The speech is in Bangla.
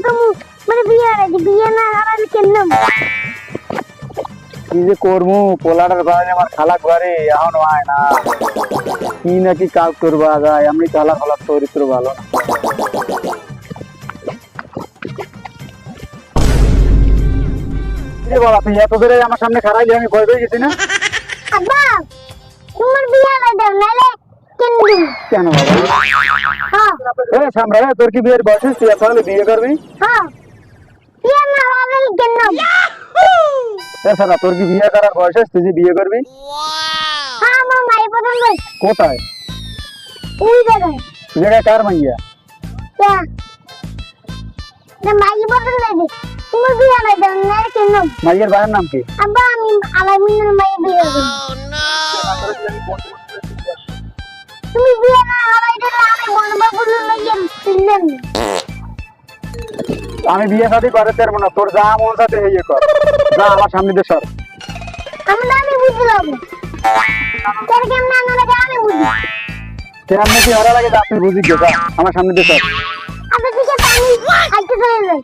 তো মানে বিয়ে আছে বিয়ে না হারালে কেমনে কি যে করবো পোলাটার বাড়ি আমার খালাক বাড়ি এখন হয় না কি নাকি কাজ করবো আগায় আমি খালাক খালাক চরিত্র ভালো না বাবা তুই এত ধরে আমার সামনে খারাইলি আমি ভয় পেয়ে গেছি না আব্বা তোমার বিয়ে না দাও নালে কেমনে কেন বাবা হ্যাঁ সামরা তোর কি বিয়ের বয়স তুই তাহলে বিয়ে করবি হ্যাঁ বিয়ে না হারালে কেমনে সারা তোর কি বিয়ে করার বয়স তুই যে বিয়ে করবি হ্যাঁ আমার মায়ের পছন্দ কোথায় ওই জায়গায় জায়গায় কার মাইয়া না মায়ের পছন্দ আছে তোমার বিয়ে না দাও নালে কেমনে মাইয়ের ভাইয়ের নাম কি আব্বা আমি আলামিনের মায়ের বিয়ে করব তুমি বিয়ে না হারাইলে আমি বনবাবুর লইয়া ফিরলাম আমি বিয়ে শাদী করতে পারবো না তোর যা মন সাথে হইয়ে কর যা আমার সামনে দিয়ে সর আমি বুঝলাম তোর কেমন না লাগে আমি বুঝি কেমন কি হারা লাগে তা তুই বুঝি যা আমার সামনে দিয়ে সর আচ্ছা ঠিক আছে আমি আজকে চলে যাই